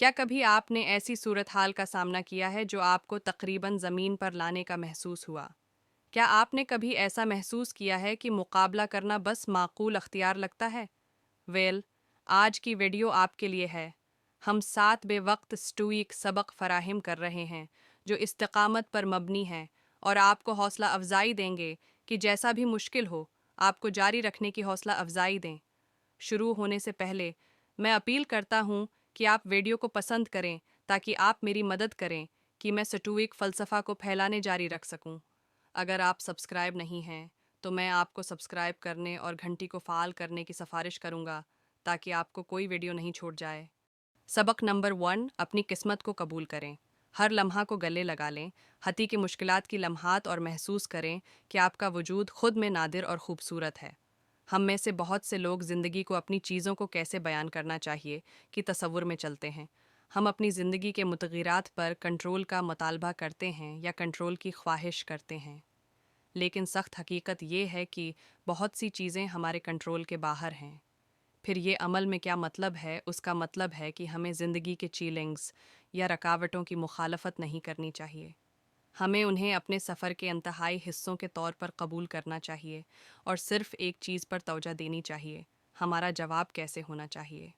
क्या कभी आपने ऐसी सूरत हाल का सामना किया है जो आपको तकरीबन ज़मीन पर लाने का महसूस हुआ? क्या आपने कभी ऐसा महसूस किया है कि मुकाबला करना बस माकूल अख्तियार लगता है? वेल, आज की वीडियो आपके लिए है। हम 7 बेवक्त स्टूइक सबक फराहिम कर रहे हैं जो इस्तिकामत पर मबनी हैं और आपको हौसला अफजाई देंगे कि जैसा भी मुश्किल हो, आपको जारी रखने की हौसला अफजाई दें। शुरू होने से पहले मैं अपील करता हूँ कि आप वीडियो को पसंद करें ताकि आप मेरी मदद करें कि मैं स्टोइक फ़लसफ़ा को फैलाने जारी रख सकूं। अगर आप सब्सक्राइब नहीं हैं तो मैं आपको सब्सक्राइब करने और घंटी को फ़ाल करने की सिफारिश करूंगा ताकि आपको कोई वीडियो नहीं छूट जाए। सबक नंबर 1, अपनी किस्मत को कबूल करें। हर लम्हा को गले लगा लें, हती की मुश्किलात की लम्हात और महसूस करें कि आपका वजूद खुद में नादिर और ख़ूबसूरत है। हम में से बहुत से लोग ज़िंदगी को अपनी चीज़ों को कैसे बयान करना चाहिए कि तसव्वुर में चलते हैं। हम अपनी ज़िंदगी के मुतग़िरात पर कंट्रोल का मुतालबा करते हैं या कंट्रोल की ख्वाहिश करते हैं, लेकिन सख्त हकीकत ये है कि बहुत सी चीज़ें हमारे कंट्रोल के बाहर हैं। फिर ये अमल में क्या मतलब है? उसका मतलब है कि हमें ज़िंदगी के चैलेंजेस या रुकावटों की मुखालफत नहीं करनी चाहिए। हमें उन्हें अपने सफ़र के इंतहाई हिस्सों के तौर पर कबूल करना चाहिए और सिर्फ़ एक चीज़ पर तवज्जो देनी चाहिए, हमारा जवाब कैसे होना चाहिए।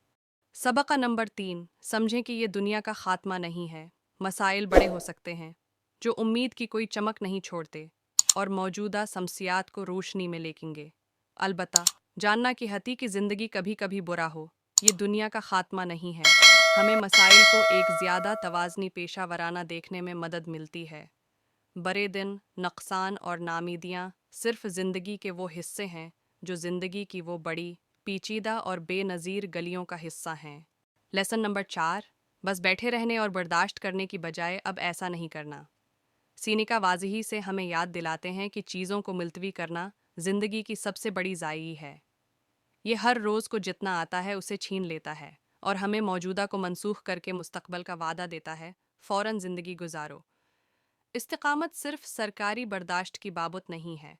सबक नंबर 3, समझें कि ये दुनिया का ख़ात्मा नहीं है। मसाइल बड़े हो सकते हैं जो उम्मीद की कोई चमक नहीं छोड़ते और मौजूदा शमसियात को रोशनी में लेकेंगे। अलबत्ता जानना कि हती की ज़िंदगी कभी कभी बुरा हो, ये दुनिया का ख़ात्मा नहीं है। हमें मसाइल को एक ज़्यादा तवाज़नी पेशा वराना देखने में मदद मिलती है। बड़े दिन, नुकसान और नामीदियाँ सिर्फ ज़िंदगी के वो हिस्से हैं जो ज़िंदगी की वो बड़ी, पेचीदा और बेनज़ीर गलियों का हिस्सा हैं। लेसन नंबर 4, बस बैठे रहने और बर्दाश्त करने की बजाय अब ऐसा नहीं करना। सीनिका वाज़ही से हमें याद दिलाते हैं कि चीज़ों को मुलतवी करना ज़िंदगी की सबसे बड़ी ज़ाई है। ये हर रोज़ को जितना आता है उसे छीन लेता है और हमें मौजूदा को मनसूख करके मुस्तकबल का वादा देता है। फ़ौरन ज़िंदगी गुजारो। इस्तिकामत सिर्फ सरकारी बर्दाश्त की बाबत नहीं है।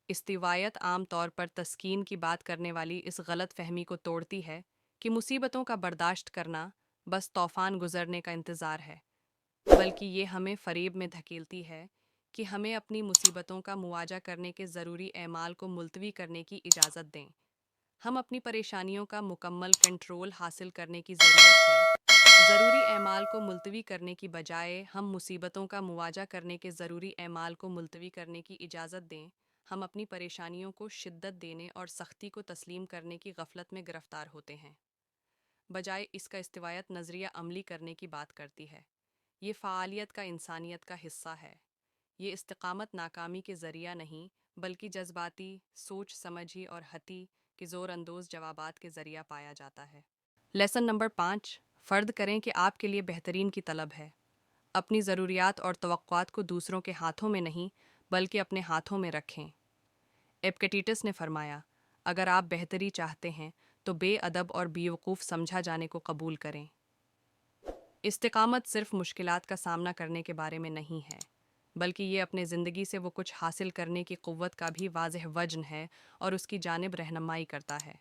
इस्तिवायत आम तौर पर तस्कीन की बात करने वाली इस गलत फहमी को तोड़ती है कि मुसीबतों का बर्दाश्त करना बस तूफ़ान गुजरने का इंतज़ार है, बल्कि ये हमें फ़रेब में धकेलती है कि हमें अपनी मुसीबतों का मुआवजा करने के ज़रूरी एमाल को मुलतवी करने की इजाज़त दें। हम अपनी परेशानियों का मुकम्मल कंट्रोल हासिल करने की ज़रूरत है। ज़रूरी एमाल को मुलतवी करने की बजाय हम मुसीबतों का मुआवजा करने के ज़रूरी एमाल को मुलतवी करने की इजाज़त दें। हम अपनी परेशानियों को शिद्दत देने और सख्ती को तस्लीम करने की गफलत में गिरफ्तार होते हैं, बजाय इसका इस्तिवायत नज़रिया अमली करने की बात करती है। ये फ़ालियत का इंसानियत का हिस्सा है। ये इस्तिकामत नाकामी के ज़रिया नहीं, बल्कि जज्बाती सोच समझी और हती के ज़ोर अंदोज़ जवाबात के ज़रिया पाया जाता है। लेसन नंबर 5, फ़र्द करें कि आपके लिए बेहतरीन की तलब है। अपनी ज़रूरियात और तवक्कुआत को दूसरों के हाथों में नहीं, बल्कि अपने हाथों में रखें। एपिक्टेटस ने फरमाया, अगर आप बेहतरी चाहते हैं तो बेअदब और बेवकूफ़ समझा जाने को कबूल करें। इस्तिकामत सिर्फ मुश्किलात का सामना करने के बारे में नहीं है, बल्कि ये अपने ज़िंदगी से वो कुछ हासिल करने की क़ुव्वत का भी वाज़ेह वज़्न है और उसकी जानिब रहनुमाई करता है।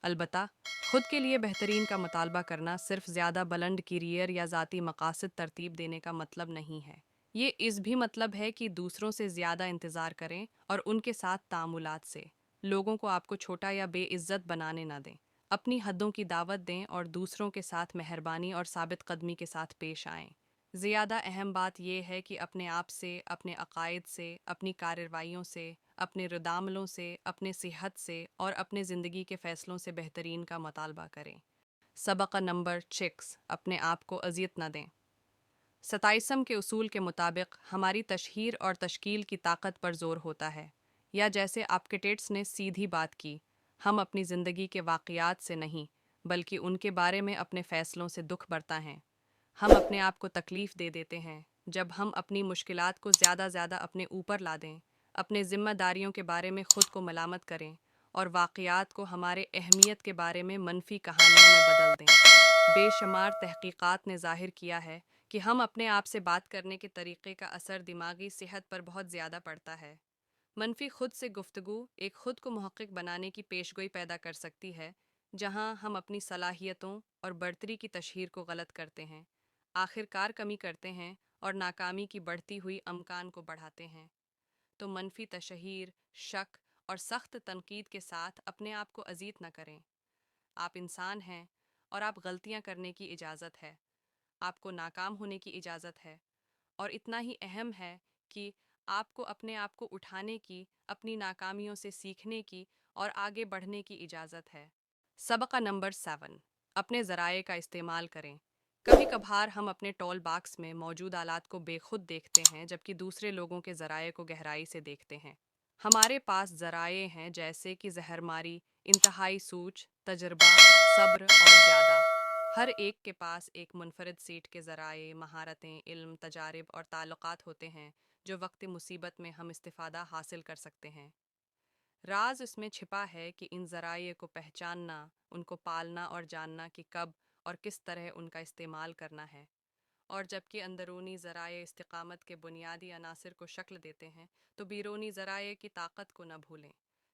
अलबत्ता खुद के लिए बेहतरीन का मुतालबा करना सिर्फ ज़्यादा बुलंद करियर या ज़ाती मकासद तरतीब देने का मतलब नहीं है। ये इस भी मतलब है कि दूसरों से ज़्यादा इंतज़ार करें और उनके साथ तामुलात से लोगों को आपको छोटा या बेइज्जत बनाने ना दें। अपनी हदों की दावत दें और दूसरों के साथ मेहरबानी और साबित कदमी के साथ पेश आएं। ज़्यादा अहम बात यह है कि अपने आप से, अपने अकायद से, अपनी कार्रवाइयों से, अपने रदामलों से, अपने सेहत से और अपने ज़िंदगी के फ़ैसलों से बेहतरीन का मुतालबा करें। सबक नंबर 6, अपने आप को अज़ियत न दें। 27 के उसूल के मुताबिक हमारी तशहीर और तश्कील की ताकत पर ज़ोर होता है, या जैसे एपिक्टेटस ने सीधी बात की, हम अपनी ज़िंदगी के वाक़यात से नहीं, बल्कि उनके बारे में अपने फ़ैसलों से दुख बरता हैं। हम अपने आप को तकलीफ़ दे देते हैं जब हम अपनी मुश्किलात को ज़्यादा अपने ऊपर ला दें, अपने ज़िम्मेदारियों के बारे में ख़ुद को मलामत करें और वाक़यात को हमारे अहमियत के बारे में मनफी कहानियों में बदल दें। बेशुमार तहक़ीक़ात ने ज़ाहिर किया है कि हम अपने आप से बात करने के तरीक़े का असर दिमागी सेहत पर बहुत ज़्यादा पड़ता है। मनफी खुद से गुफ्तगू एक खुद को मुहक़्क़िक़ बनाने की पेशगोई पैदा कर सकती है, जहां हम अपनी सलाहियतों और बर्तरी की तशहीर को गलत करते हैं, आखिरकार कमी करते हैं और नाकामी की बढ़ती हुई अमकान को बढ़ाते हैं। तो मनफी तशहीर, शक और सख्त तनकीद के साथ अपने आप को अजीत न करें। आप इंसान हैं और आप गलतियां करने की इजाज़त है, आपको नाकाम होने की इजाज़त है, और इतना ही अहम है कि आपको अपने आप को उठाने की, अपनी नाकामियों से सीखने की और आगे बढ़ने की इजाज़त है। सबक नंबर 7, अपने ज़राए का इस्तेमाल करें। कभी कभार हम अपने टॉल बॉक्स में मौजूद आलात को बेखुद देखते हैं, जबकि दूसरे लोगों के ज़राए को गहराई से देखते हैं। हमारे पास ज़राए हैं जैसे कि जहरमारी, इंतहाई सूझ, तजर्बा, सब्र और ज़्यादा। हर एक के पास एक मुनफरद सीट के ज़राए, महारतें, इल्म, तजारिब और ताल्लुकात होते हैं जो वक्त मुसीबत में हम इस्तिफ़ादा हासिल कर सकते हैं। राज इसमें छिपा है कि इन ज़राए को पहचानना, उनको पालना और जानना कि कब और किस तरह उनका इस्तेमाल करना है। और जबकि अंदरूनी ज़राए इस्तिकामत के बुनियादी अनासर को शक्ल देते हैं, तो बैरूनी ज़राए की ताकत को न भूलें।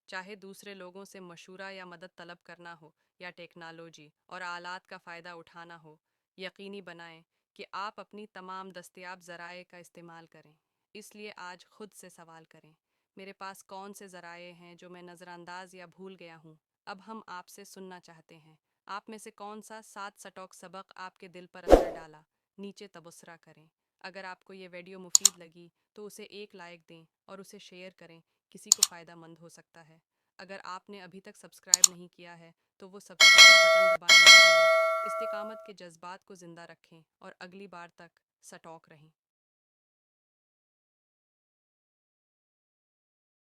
चाहे दूसरे लोगों से मशूरा या मदद तलब करना हो, या टेक्नोलॉजी और आलात का फ़ायदा उठाना हो, यकीनी बनाएं कि आप अपनी तमाम दस्तयाब ज़राए का इस्तेमाल करें। इसलिए आज खुद से सवाल करें, मेरे पास कौन से ज़राए हैं जो मैं नज़रअंदाज या भूल गया हूँ। अब हम आपसे सुनना चाहते हैं, आप में से कौन सा 7 सटोक सबक आपके दिल पर असर डाला। नीचे तबसरा करें। अगर आपको ये वीडियो मुफीद लगी तो उसे एक लाइक दें और उसे शेयर करें, किसी को फ़ायदा मंद हो सकता है। अगर आपने अभी तक सब्सक्राइब नहीं किया है तो वो सब्सक्राइब बटन दबाना ना भूलें। इस्तिकामत के जज्बात को ज़िंदा रखें और अगली बार तक सटॉक रहें।